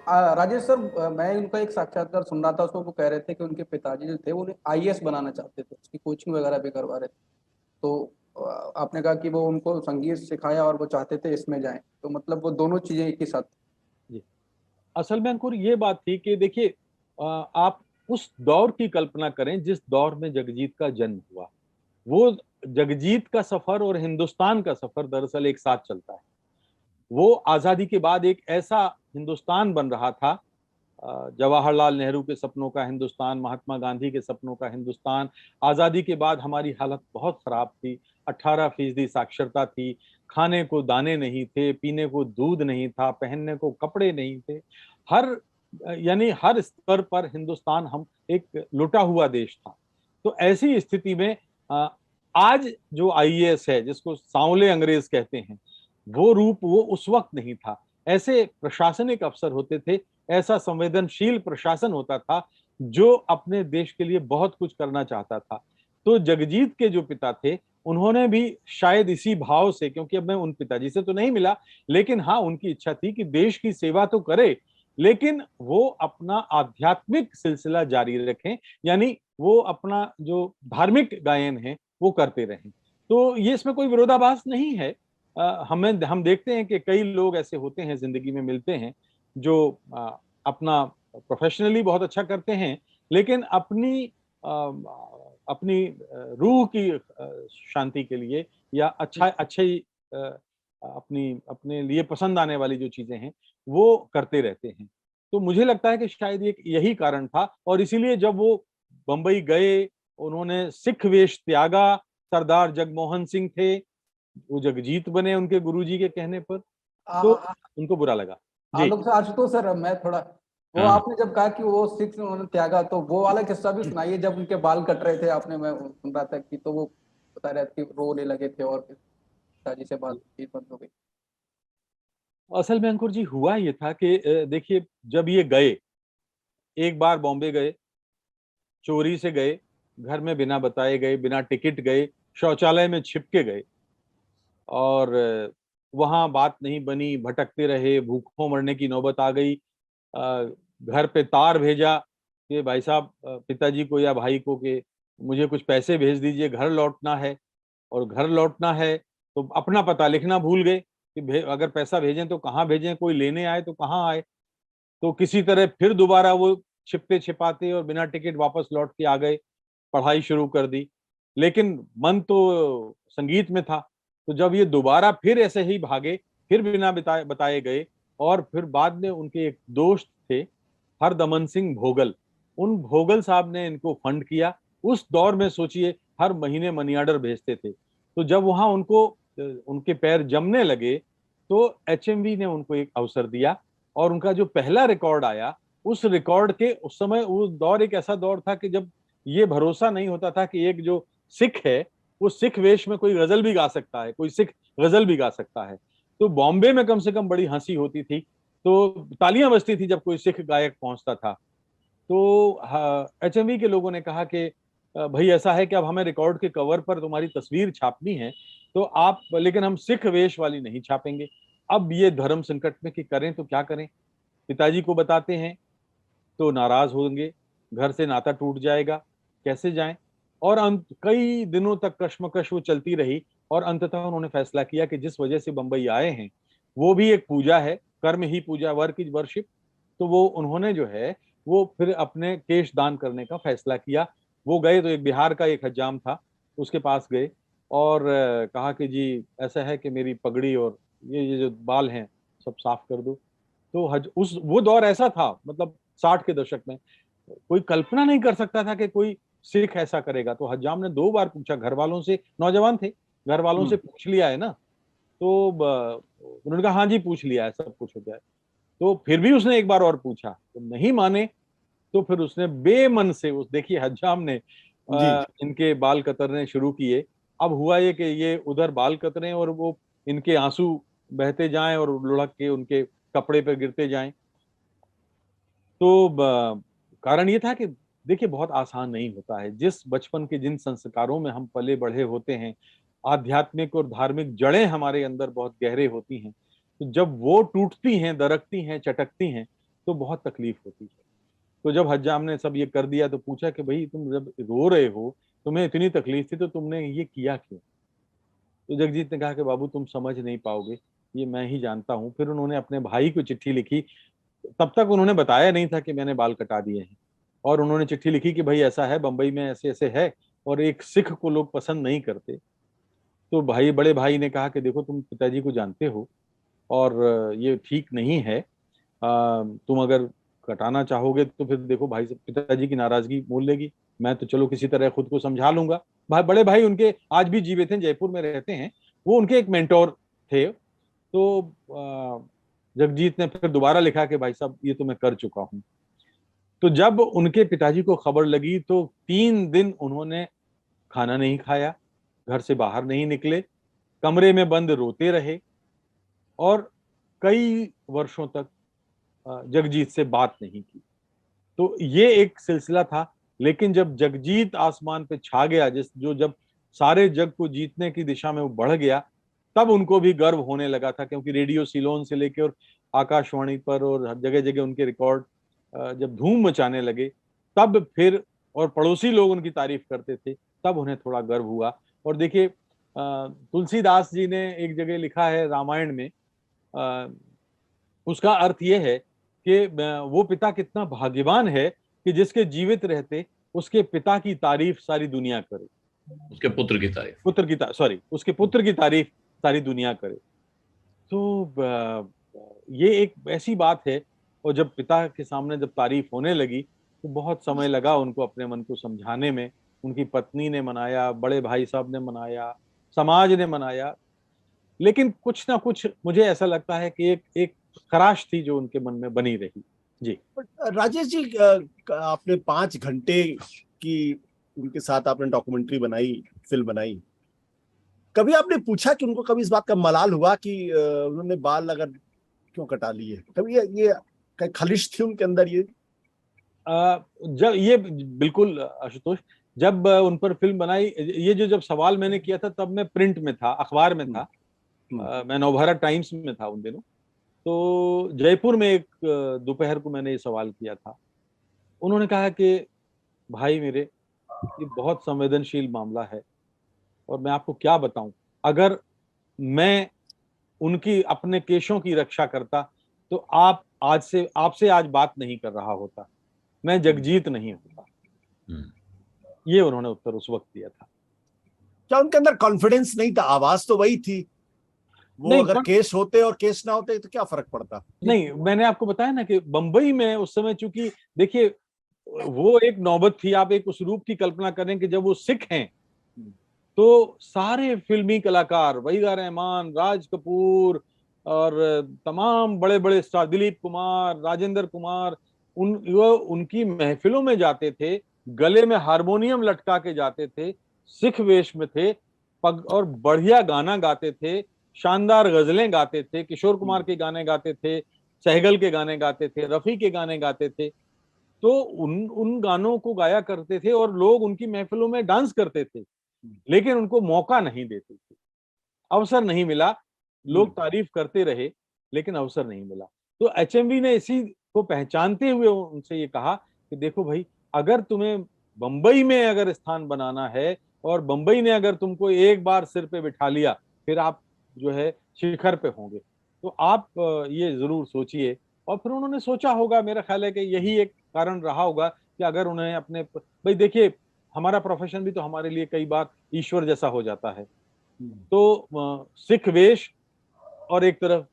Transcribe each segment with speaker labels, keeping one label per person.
Speaker 1: Rajesh sir, मैं उनका एक साक्षात्कार सुन रहा था, उसमें वो कह रहे थे कि उनके पिताजी जो थे वो उन्हें आईएएस बनाना चाहते थे, उसकी कोचिंग वगैरह भी करवा रहे थे। तो आपने कहा कि वो उनको संगीत सिखाया और वो चाहते थे इसमें जाएं, तो मतलब वो दोनों चीजें एक ही साथ।
Speaker 2: जी। असल में अंकुर ये बात थी कि देखिए, आप उस दौर की कल्पना करें जिस दौर में जगजीत का जन्म हुआ। वो जगजीत का सफर और हिंदुस्तान का सफर दरअसल एक साथ चलता है। वो आजादी के बाद एक ऐसा हिंदुस्तान बन रहा था, जवाहरलाल नेहरू के सपनों का हिंदुस्तान, महात्मा गांधी के सपनों का हिंदुस्तान। आजादी के बाद हमारी हालत बहुत खराब थी। 18% साक्षरता थी। खाने को दाने नहीं थे, पीने को दूध नहीं था, पहनने को कपड़े नहीं थे। हर यानी हर स्तर पर हिंदुस्तान हम एक लुटा हुआ देश था। तो ऐसी स्थिति में आज जो आईएएस है, जिसको सांवले अंग्रेज कहते हैं, वो रूप वो उस वक्त नहीं था। ऐसे प्रशासनिक अफसर होते थे, ऐसा संवेदनशील प्रशासन होता था जो अपने देश के लिए बहुत कुछ करना चाहता था। तो जगजीत के जो पिता थे, उन्होंने भी शायद इसी भाव से, क्योंकि अब मैं उन पिताजी से तो नहीं मिला, लेकिन हाँ उनकी इच्छा थी कि देश की सेवा तो करे, लेकिन वो अपना आध्यात्मिक सिलसिला जारी रखें, यानी वो अपना जो धार्मिक गायन है वो करते रहें। तो ये इसमें कोई विरोधाभास नहीं है। हम देखते हैं कि कई लोग ऐसे होते हैं, जिंदगी में मिलते हैं, जो अपना प्रोफेशनली बहुत अच्छा करते हैं, लेकिन अपनी रूह की शांति के लिए, या अच्छे अपनी अपने लिए पसंद आने वाली जो चीजें हैं वो करते रहते हैं। तो मुझे लगता है कि शायद ये यही कारण था, और इसीलिए जब वो बंबई गए, उन्होंने सिख वेश त्यागा। सरदार जगमोहन सिंह थे, वो जगजीत बने उनके गुरुजी के कहने पर,
Speaker 1: आ,
Speaker 2: तो
Speaker 1: आ,
Speaker 2: उनको बुरा लगा। जी।
Speaker 1: आलोक से आशुतोष सर, मैं थोड़ा, वो
Speaker 2: हाँ।
Speaker 1: आपने जब कहा कि वो सिक्स उन्होंने त्यागा, तो वो वाला किस्सा भी सुनाइए जब उनके बाल कट रहे थे आपने, मैं सुन रहा था कि तो वो बता रहे थे कि रोने लगे थे और फिर पिताजी से बातचीत बंद हो गई।
Speaker 2: असल में अंकुर जी हुआ ये था कि देखिए, जब ये गए, एक बार बॉम्बे गए, चोरी से गए, घर में बिना बताए गए, बिना टिकट गए, शौचालय में छिप के गए, और वहां बात नहीं बनी, भटकते रहे, भूखों मरने की नौबत आ गई। घर पे तार भेजा कि भाई साहब, पिताजी को या भाई को, कि मुझे कुछ पैसे भेज दीजिए, घर लौटना है। और घर लौटना है तो अपना पता लिखना भूल गए कि अगर पैसा भेजें तो कहाँ भेजें, कोई लेने आए तो कहाँ आए। तो किसी तरह फिर दोबारा वो छिपते छिपाते और बिना टिकट वापस लौट के आ गए, पढ़ाई शुरू कर दी। लेकिन मन तो संगीत में था। तो जब ये दोबारा फिर ऐसे ही भागे, फिर बिना बताए बताए गए, और फिर बाद में उनके एक दोस्त थे, हरदमन सिंह भोगल, उन भोगल साहब ने इनको फंड किया। उस दौर में सोचिए, हर महीने मनी ऑर्डर भेजते थे। तो जब वहां उनको उनके पैर जमने लगे, तो एचएमवी ने उनको एक अवसर दिया, और उनका जो पहला रिकॉर्ड आया, उस रिकॉर्ड के उस समय, उस दौर एक ऐसा दौर था कि जब ये भरोसा नहीं होता था कि एक जो सिख है वो सिख वेश में कोई गजल भी गा सकता है, कोई सिख गजल भी गा सकता है। तो बॉम्बे में कम से कम बड़ी हंसी होती थी, तो तालियां बजती थी जब कोई सिख गायक पहुंचता था। तो एचएमवी के लोगों ने कहा कि भाई ऐसा है कि अब हमें रिकॉर्ड के कवर पर तुम्हारी तस्वीर छापनी है, तो आप, लेकिन हम सिख वेश वाली नहीं छापेंगे। अब ये धर्म संकट में कि करें तो क्या करें। पिताजी को बताते हैं तो नाराज होंगे, घर से नाता टूट जाएगा, कैसे जाएं। और कई दिनों तक कश्मकश वो चलती रही, और अंततः उन्होंने फैसला किया कि जिस वजह से बंबई आए हैं वो भी एक पूजा है, कर्म ही पूजा, वर्क इज वर्शिप। तो वो उन्होंने जो है वो फिर अपने केश दान करने का फैसला किया। वो गए तो एक बिहार का एक हज्जाम था, उसके पास गए, और कहा कि जी ऐसा है कि मेरी पगड़ी और ये जो बाल हैं सब साफ कर दो। तो हज उस वो दौर ऐसा था, मतलब 60 के दशक में कोई कल्पना नहीं कर सकता था कि कोई सिख ऐसा करेगा। तो हज्जाम ने 2 बार पूछा घर वालों से, नौजवान थे, घर वालों से पूछ लिया है ना। तो उन्होंने कहा हाँ जी पूछ लिया है, सब कुछ हो गया है। तो फिर भी उसने एक बार और पूछा, तो नहीं माने। तो फिर उसने बेमन से, उस देखिए हज्जाम ने
Speaker 1: जी।
Speaker 2: इनके बाल कतरने शुरू किए। अब हुआ ये कि ये उधर बाल कतरे और वो इनके आंसू बहते जाएं और लुढ़क के उनके कपड़े पे गिरते जाएं। तो कारण ये था कि देखिए बहुत आसान नहीं होता है, जिस बचपन के जिन संस्कारों में हम पले बढ़े होते हैं, आध्यात्मिक और धार्मिक जड़ें हमारे अंदर बहुत गहरे होती हैं, तो जब वो टूटती हैं, दरकती हैं, चटकती हैं, तो बहुत तकलीफ होती है। तो जब हज्जाम ने सब ये कर दिया तो पूछा कि भाई तुम जब रो रहे हो, तुम्हें इतनी तकलीफ थी तो तुमने ये किया क्यों? तो जगजीत ने कहा कि बाबू तुम समझ नहीं पाओगे, ये मैं ही जानता हूँ। फिर उन्होंने अपने भाई को चिट्ठी लिखी। तब तक उन्होंने बताया नहीं था कि मैंने बाल कटा दिए हैं, और उन्होंने चिट्ठी लिखी कि भाई ऐसा है, बंबई में ऐसे ऐसे है और एक सिख को लोग पसंद नहीं करते। तो भाई, बड़े भाई ने कहा कि देखो तुम पिताजी को जानते हो और ये ठीक नहीं है, तुम अगर कटाना चाहोगे तो फिर देखो भाई से पिताजी की नाराजगी मोल लेगी, मैं तो चलो किसी तरह खुद को समझा लूंगा। भाई, बड़े भाई उनके आज भी जीवित हैं, जयपुर में रहते हैं, वो उनके एक मेंटोर थे। तो जगजीत ने फिर दोबारा लिखा कि भाई साहब ये तो मैं कर चुका हूं। तो जब उनके पिताजी को खबर लगी तो 3 दिन उन्होंने खाना नहीं खाया, घर से बाहर नहीं निकले, कमरे में बंद रोते रहे और कई वर्षों तक जगजीत से बात नहीं की। तो ये एक सिलसिला था। लेकिन जब जगजीत आसमान पे छा गया, जब सारे जग को जीतने की दिशा में वो बढ़ गया, तब उनको भी गर्व होने लगा था, क्योंकि रेडियो सिलोन से लेकर और आकाशवाणी पर और जगह जगह उनके रिकॉर्ड जब धूम मचाने लगे, तब फिर और पड़ोसी लोग उनकी तारीफ करते थे, तब उन्हें थोड़ा गर्व हुआ। और देखिए तुलसीदास जी ने एक जगह लिखा है रामायण में, उसका अर्थ ये है कि वो पिता कितना भाग्यवान है कि जिसके जीवित रहते उसके पिता की तारीफ सारी दुनिया करे,
Speaker 3: उसके पुत्र की तारीफ,
Speaker 2: उसके पुत्र की तारीफ सारी दुनिया करे। तो ये एक ऐसी बात है। और जब पिता के सामने जब तारीफ होने लगी तो बहुत समय लगा उनको अपने मन को समझाने में। उनकी पत्नी ने मनाया, बड़े भाई साहब ने मनाया, समाज ने मनाया, लेकिन कुछ ना कुछ मुझे ऐसा लगता है कि एक खराश थी जो उनके मन में बनी रही। जी
Speaker 4: राजेश जी, आपने 5 घंटे की उनके साथ आपने डॉक्यूमेंट्री बनाई, फिल्म बनाई, कभी आपने पूछा कि उनको कभी इस बात का मलाल हुआ कि उन्होंने बाल अगर क्यों कटा लिए? कभी ये खलिश थी उनके अंदर?
Speaker 2: जब ये बिल्कुल आशुतोष, जब उन पर फिल्म बनाई, ये जब सवाल मैंने किया था तब मैं प्रिंट में था, अखबार में था, मैं नवभारत टाइम्स में था उन दिनों। तो जयपुर में एक दोपहर को मैंने ये सवाल किया था। उन्होंने कहा कि भाई मेरे, ये बहुत संवेदनशील मामला है और मैं आपको क्या बताऊं, अगर मैं उनकी अपने केशों की रक्षा करता तो आपसे आज बात नहीं कर रहा होता, मैं जगजीत नहीं होता। ये उन्होंने उत्तर उस वक्त दिया था।
Speaker 4: क्या उनके अंदर कॉन्फिडेंस नहीं था? आवाज तो वही थी, वो अगर केस होते और केस ना होते तो क्या फर्क पड़ता?
Speaker 2: नहीं, मैंने आपको बताया ना कि बंबई में उस समय, चूंकि देखिए वो एक नौबत थी, आप एक उस रूप की कल्पना करें कि जब वो सिख हैं तो सारे फिल्मी कलाकार, वहीदा रहमान, राज कपूर और तमाम बड़े बड़े स्टार, दिलीप कुमार, राजेंद्र कुमार, उनकी महफिलों में जाते थे, गले में हारमोनियम लटका के जाते थे, सिख वेश में थे, पग और बढ़िया गाना गाते थे, शानदार गजलें गाते थे, किशोर कुमार के गाने गाते थे, सहगल के गाने गाते थे, रफी के गाने गाते थे। तो उन गानों को गाया करते थे और लोग उनकी महफिलों में डांस करते थे, लेकिन उनको मौका नहीं देते थे, अवसर नहीं मिला। लोग तारीफ करते रहे लेकिन अवसर नहीं मिला। तो एचएमवी ने इसी को पहचानते हुए उनसे ये कहा कि देखो भाई, अगर तुम्हें बंबई में अगर स्थान बनाना है और बंबई ने अगर तुमको एक बार सिर पे बिठा लिया, फिर आप जो है शिखर पे होंगे, तो आप ये जरूर सोचिए। और फिर उन्होंने सोचा होगा, मेरा ख्याल है कि यही एक कारण रहा होगा कि अगर उन्हें अपने, भाई देखिए हमारा प्रोफेशन भी तो हमारे लिए कई बार ईश्वर जैसा हो जाता है। तो सिख वेश और एक तरफ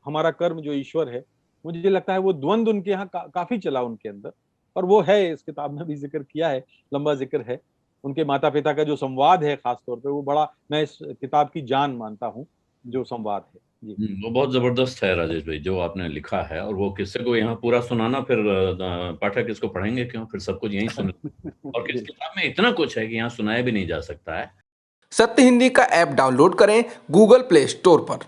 Speaker 2: हमारा कर्म जो ईश्वर है, मुझे लगता है वो द्वंद्व उनके यहाँ काफी चला उनके अंदर। और वो है, इस किताब में भी जिक्र किया है, लंबा जिक्र है उनके माता पिता का जो संवाद है, खासतौर पे वो बड़ा, मैं इस किताब की जान मानता हूँ जो संवाद है। जी
Speaker 3: वो बहुत जबरदस्त है राजेश भाई जो आपने लिखा है। और वो किस्से को यहाँ पूरा सुनाना, फिर पाठक इसको पढ़ेंगे क्यों, फिर सब कुछ यहीं सुन और इस किताब में इतना कुछ है कि यहाँ सुनाया भी नहीं जा सकता है।
Speaker 5: सत्य हिंदी का ऐप डाउनलोड करें गूगल प्ले स्टोर पर।